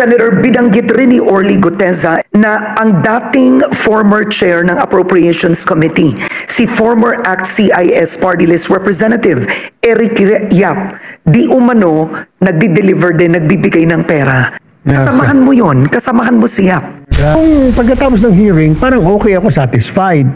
Senator, binanggit rin ni Orly Guteza na ang dating former chair ng Appropriations Committee, si former ACT CIS Party List Representative Eric Yap, di umano nagdi-deliver din, nagbibigay ng pera. Kasamahan mo yon, kasamahan mo si Yap. Kung pagkatapos ng hearing, parang okay ako, satisfied.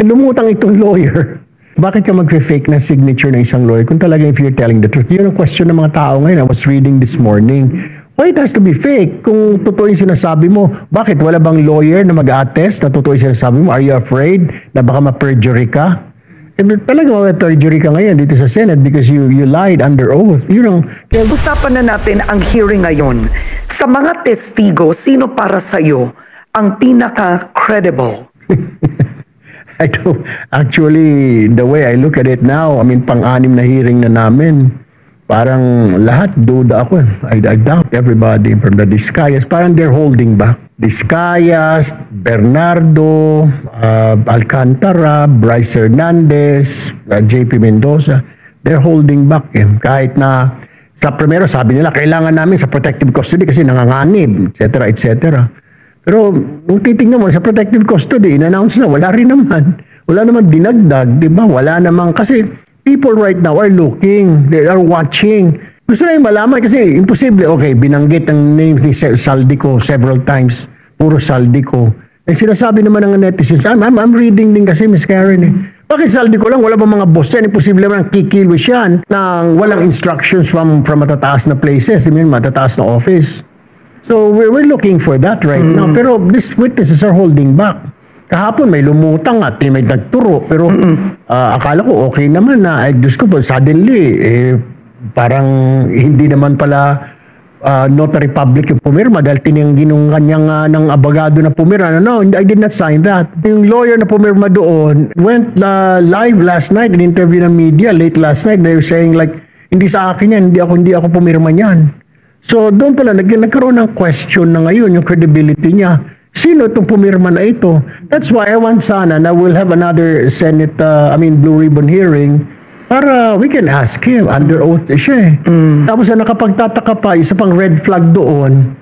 Lumutang itong lawyer. Bakit ka mag-fake na signature ng isang lawyer kung talaga if you're telling the truth? Yun ang question ng mga tao ngayon. I was reading this morning. Why it has to be fake? Kung totoo yung sinasabi mo, bakit wala bang lawyer na mag-attest na totoo yung sinasabi mo? Are you afraid na baka ma-perjury ka? Talaga ma-perjury ka ngayon dito sa Senate because you lied under oath. Usapan na natin ang hearing ngayon. Sa mga testigo, sino para sa'yo ang pinaka-credible? I don't, actually, the way I look at it now, I mean, pang-anim na hearing na namin, parang lahat duda ako. I doubt everybody from the Discayas. Parang they're holding back. Discayas, Bernardo, Alcantara, Bryce Hernandez, JP Mendoza, they're holding back. Kahit na sa primero sabi nila, kailangan namin sa protective custody kasi nanganganib, etc., etc. Pero nung titingnan mo sa protective custody, in-announce na, wala rin naman. Wala naman dinagdag, di ba? Wala naman kasi people right now are looking, they are watching. Gusto na yung malaman kasi imposible. Okay, binanggit ang name ni Saldico several times. Puro Saldico. Eh sinasabi naman ng netizens, I'm reading din kasi, Miss Karen eh. Bakit Saldico lang? Wala ba mga boss yan? Imposible naman kikilos yan ng walang instructions from matataas na places. I mean, matataas na office. So we're looking for that right now. Pero these witnesses are holding back. Kahapon may lumutang at may nagturo. Pero akala ko okay naman na. Diyos ko po, suddenly, parang hindi naman pala notary public yung pumirma dahil tinanggin kanyang ng abogado na pumirma. No, I did not sign that. Yung lawyer na pumirma doon went live last night in interview ng media late last night. They were saying like, hindi sa akin yan, hindi ako pumirma niyan. So doon pala nagkaroon ng question na ngayon yung credibility niya. Sino itong pumirma na ito? That's why I want sana na we'll have another Senate, Blue Ribbon hearing para we can ask him. Under oath siya eh. Tapos nakapagtataka pa, isa pang red flag doon,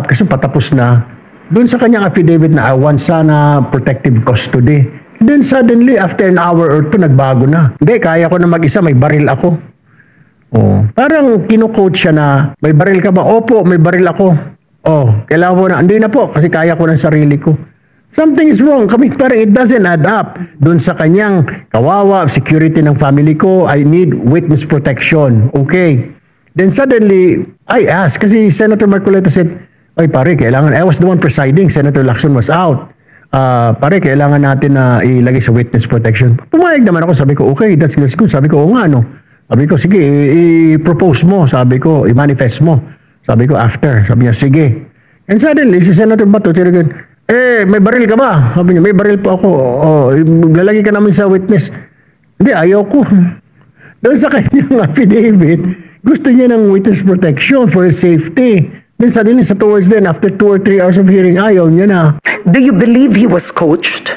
kasi patapos na, doon sa kanyang affidavit na I want sana protective custody. Then suddenly, after an hour or two, nagbago na. Hindi, kaya ko na mag-isa, may baril ako. Oh, parang kino-coach siya na, may baril ka ba? Opo, may baril ako. Oh, kailangan mo na. Hindi na po, kasi kaya ko ng sarili ko. Something is wrong. Parang it doesn't add up. Doon sa kanyang kawawa, security ng family ko, I need witness protection. Okay. Then suddenly, I asked, kasi Senator Marcoleta said, ay pare, kailangan, I was the one presiding, Senator Lacson was out. Pare, kailangan natin na ilagay sa witness protection. Pumayag naman ako, sabi ko, okay, that's good. Sabi ko, oo nga, no. Sabi ko, sige, i-propose mo. Sabi ko, i-manifest mo. Sabi ko, after. Sabi niya, sige. And suddenly, si Senator Bato, may baril ka ba? Sabi niya, may baril po ako. Lalagay ka namin sa witness. Hindi, ayaw ko. Doon sa kanyang affidavit, gusto niya ng witness protection for his safety. Then suddenly, towards then, after 2 or 3 hours of hearing, ayaw niya na. Do you believe he was coached?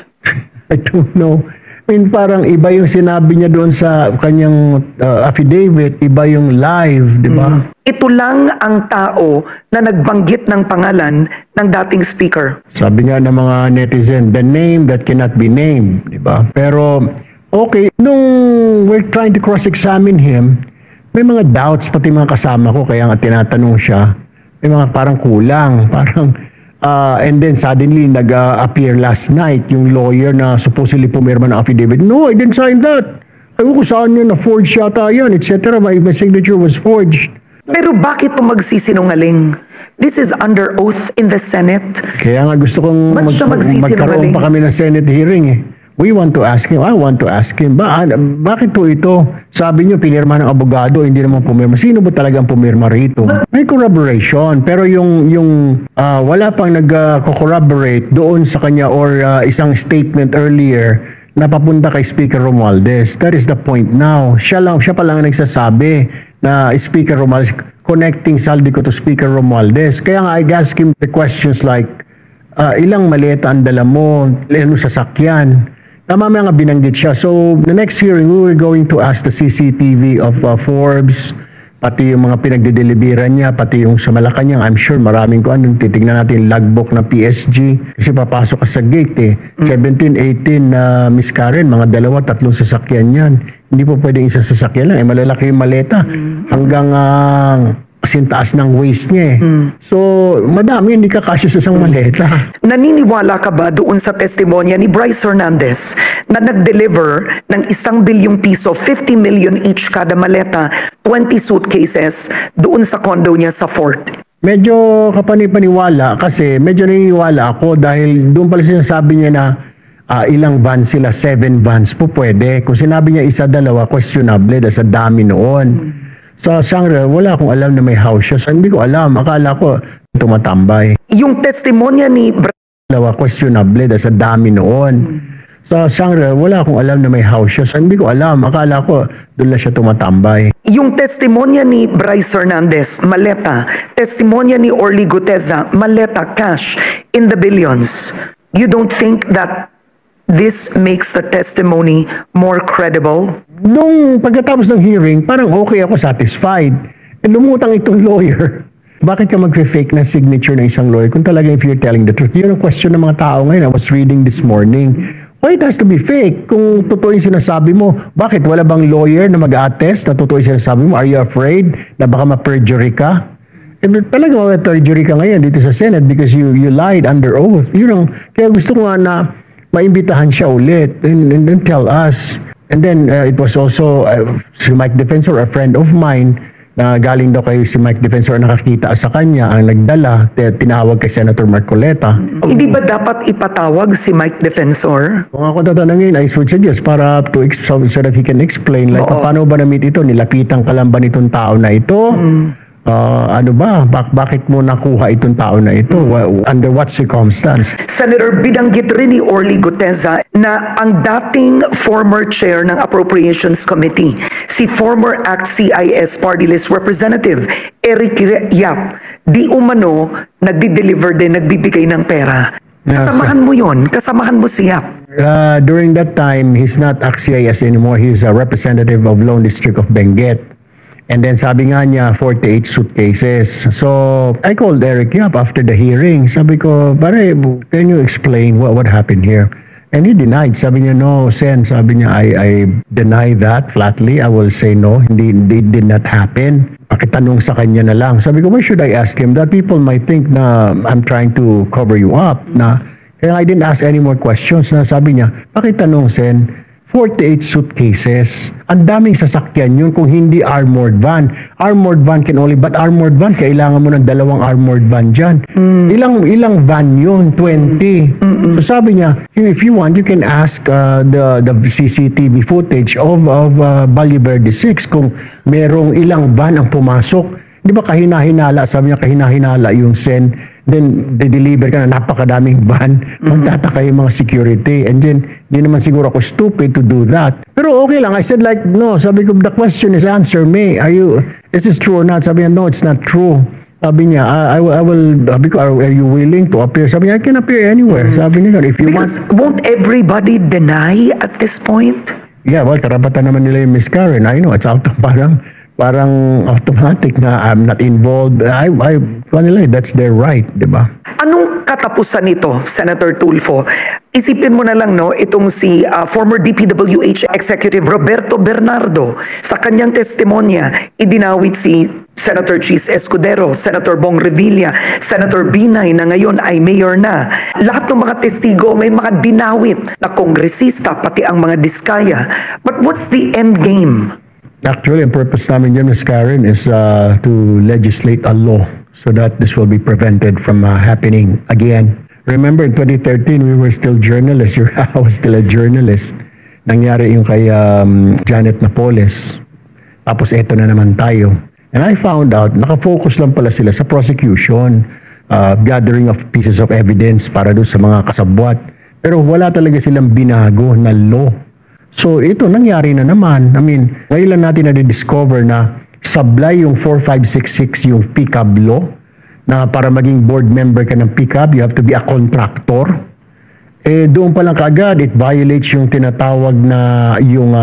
I don't know. Parang iba yung sinabi niya doon sa kanyang affidavit, iba yung live, di ba? Ito lang ang tao na nagbanggit ng pangalan ng dating speaker. Sabi nga ng mga netizen, the name that cannot be named, di ba? Pero, okay, nung we're trying to cross-examine him, may mga doubts, pati mga kasama ko, kaya nga tinatanong siya, may mga parang kulang, parang, and then suddenly nag-appear last night yung lawyer na supposedly pumirma ng affidavit. No, I didn't sign that. Ayaw ko saan yun, na-forged yata yan, etc. My signature was forged. Pero bakit ito magsisinungaling? This is under oath in the Senate. Kaya nga gusto kong magkaroon pa kami ng Senate hearing eh. We want to ask him. I want to ask him. Bakit po ito? Sabi niyo, pinirma ng abogado, hindi naman pumirma. Sino ba talagang pumirma rito? May corroboration. Pero yung wala pang nag-corroborate doon sa kanya or isang statement earlier na papunta kay Speaker Romualdez. That is the point now. Siya pa lang nagsasabi na Speaker Romualdez, connecting Saldico to Speaker Romualdez. Kaya nga, I ask him the questions like, ilang maleta ang dala mo, ano sasakyan. Mamaya nga binanggit siya. So, the next hearing, we were going to ask the CCTV of Forbes, pati yung mga pinagdideliveran niya, pati yung sa Malacanang, I'm sure maraming ko anong titignan natin logbook ng PSG kasi papasok ka sa gate eh. 17, 18 na Miss Karen, mga 2, 3 sasakyan yan. Hindi po pwedeng isang sasakyan lang, malalaki yung maleta hanggang kasing taas ng waist niya eh. So, madami hindi kakasya sa isang maleta. Naniniwala ka ba doon sa testimonya ni Bryce Hernandez na nag-deliver ng 1 bilyong piso, 50 million each kada maleta, 20 suitcases doon sa condo niya sa Fort? Medyo kapanipaniwala kasi medyo naniniwala ako dahil doon pala sinasabi niya na ilang vans sila, 7 vans po pwede. Kung sinabi niya 1, 2, questionable dahil sa dami noon. Sa Sangre, wala akong alam na may house siya. So, hindi ko alam. Akala ko tumatambay. Yung testimonya ni Questionable dahil sa dami noon. Sa Sangre, wala akong alam na may house siya. So, hindi ko alam. Akala ko doon lang siya tumatambay. Yung testimonya ni Bryce Hernandez, maleta. Testimonya ni Orly Guteza, maleta, cash, in the billions. You don't think that this makes the testimony more credible? Nung pagkatapos ng hearing, parang okay ako, satisfied. Lumutang itong lawyer. Bakit ka mag-fake na signature ng isang lawyer kung talaga if you're telling the truth? Yun ang question ng mga tao ngayon. I was reading this morning. Why it has to be fake? Kung totoo yung sinasabi mo, bakit wala bang lawyer na mag-attest na totoo yung sinasabi mo? Are you afraid na baka ma-perjury ka? Talaga ma-perjury ka ngayon dito sa Senate because you lied under oath. Kaya gusto ko nga na maimbitahan siya ulit and then tell us. And then it was also si Mike Defensor, a friend of mine, na galing daw kay si Mike Defensor nakakita sa kanya, ang nagdala, tinawag kay Senator Marcoleta. Hindi ba dapat ipatawag si Mike Defensor? Kung ako tatanungin, I would suggest para so that he can explain like paano ba na-meet ito, nilapitan ka lang ba nitong tao na ito? Ano ba? Bakit mo nakuha itong tao na ito? Under what circumstance? Senator, binanggit rin ni Orly Guteza na ang dating former chair ng Appropriations Committee, si former ACT-CIS Party List Representative Eric Yap, di umano nagdi-deliver din, nagbibigay ng pera. Kasamahan mo yun? Kasamahan mo si Yap? During that time, he's not ACT-CIS anymore. He's a representative of Lone District of Benguet. And then sabi nga niya, 48 suitcases. So, I called Eric Yap after the hearing. Sabi ko, pare, can you explain what happened here? And he denied. Sabi niya, no, Sen. Sabi niya, I deny that flatly. I will say no. Hindi, it did not happen. Pakitanong sa kanya na lang. Sabi ko, why should I ask him? That people might think na I'm trying to cover you up. Kaya I didn't ask any more questions. Sabi niya, pakitanong, Sen. 48 suitcases. Ang daming sasakyan yun kung hindi armored van. Armored van but armored van, kailangan mo ng 2 armored van dyan. Ilang van yun? 20. So sabi niya, if you want, you can ask the CCTV footage of Valle Verde 6 kung merong ilang van ang pumasok. Di ba kahina-hinala, sabi niya kahina-hinala yung Sen, then de-deliver ka na napakadaming van, magtataka yung mga security, and then di naman siguro ako stupid to do that. Pero okay lang, I said like, no, sabi ko, the question is answer me, is this true or not? Sabi niya, no, it's not true. Sabi niya, I will, sabi ko, are you willing to appear? Sabi niya, I can appear anywhere. Sabi niya, if you Because want. won't everybody deny at this point? Yeah, well, karapatan naman nila yung Miss Karen. I know, it's out of parang automatic na I'm not involved. That's their right, di ba? Anong katapusan nito, Senator Tulfo? Isipin mo na lang, no, itong si former DPWH Executive Roberto Bernardo, sa kanyang testimonya, idinawit si Senator Chis Escudero, Senator Bong Revilla, Senator Binay na ngayon ay mayor na. Lahat ng mga testigo may mga dinawit na kongresista, pati ang mga diskaya. But what's the end game? Actually, ang purpose namin dyan, Ms. Karen, is to legislate a law so that this will be prevented from happening again. Remember, in 2013, we were still journalists. I was still a journalist. Nangyari yung kay Janet Napoles. Tapos eto na naman tayo. And I found out, nakafocus lang pala sila sa prosecution, gathering of pieces of evidence para doon sa mga kasabwat. Pero wala talaga silang binago na law. So ito nangyari na naman. I mean, ngayon lang natin na-discover na sablay yung 4566 yung PCAB law na para maging board member ka ng PCAB, you have to be a contractor. Doon pa lang kaagad, it violates yung tinatawag na yung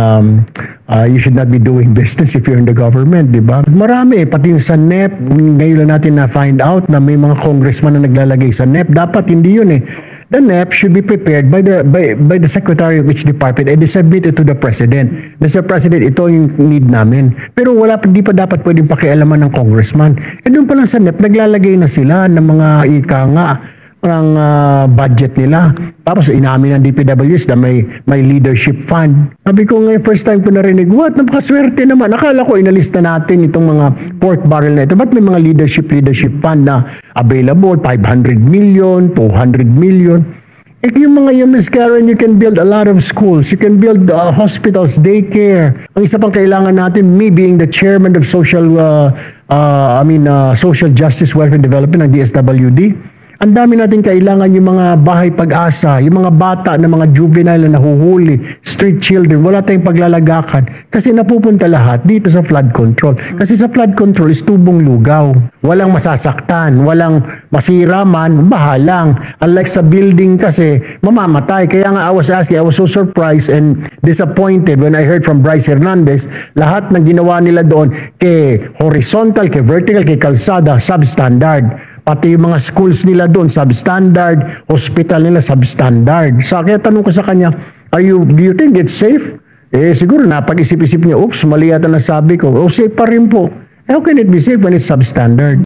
you should not be doing business if you're in the government, di ba? Marami, pati yung sa NEP, ngayon lang natin na-find out na may mga congressman na naglalagay sa NEP. Dapat hindi yun eh. The NEP should be prepared by the Secretary of each department and submitted to the President. Mr. President, ito yung need namin. Pero hindi pa dapat pwedeng pakialaman ng congressman. Doon pa lang sa NEP, naglalagay na sila ng mga ng budget nila. Tapos inamin ng DPWs na may leadership fund. Sabi ko ngayon, first time ko narinig, what? Napakaswerte naman. Akala ko inalista natin itong mga pork barrel na ito. Ba't may mga leadership fund na available? 500 million, 200 million. Yung mga yun, Ms. Karen, you can build a lot of schools. You can build hospitals, daycare. Ang isa pang kailangan natin, me being the chairman of Social Justice, Welfare and Development ng DSWD, ang dami natin kailangan yung mga bahay pag-asa, yung mga bata na mga juvenile na nahuhuli, street children, wala tayong paglalagakan kasi napupunta lahat dito sa flood control. Kasi sa flood control is tubong lugaw. Walang masasaktan, walang masira man, bahalang. Unlike sa building kasi, mamamatay. Kaya nga I was so surprised and disappointed when I heard from Bryce Hernandez, lahat ng ginawa nila doon kay horizontal, kay vertical, kay kalsada, substandard. Pati yung mga schools nila doon, substandard, hospital nila, substandard. Kaya tanong ko sa kanya, do you think it's safe? Siguro napag-isip-isip niya, oops, mali yata nasabi ko. Safe pa rin po. How can it be safe when it's substandard?